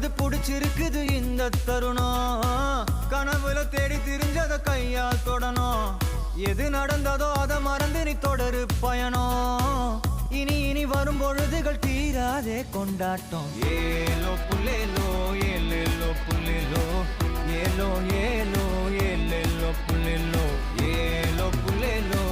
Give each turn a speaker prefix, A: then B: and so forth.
A: வந்து புடிச்சிருக்குது இந்த தருணம். கனவுல தேடி திரிஞ்சத கையால் தொடணும். எது நடந்ததோ அதை மறந்து நீ தொடரு பயணம். இனி இனி வரும் பொழுதுகள் தீராதே கொண்டாட்டம். ஏலோ புல்லேலோ ஏலேலோ புல்லேலோ ஏலோ ஏலோ ஏலேலோ புல்லேலோ ஏலோ புல்லேலோ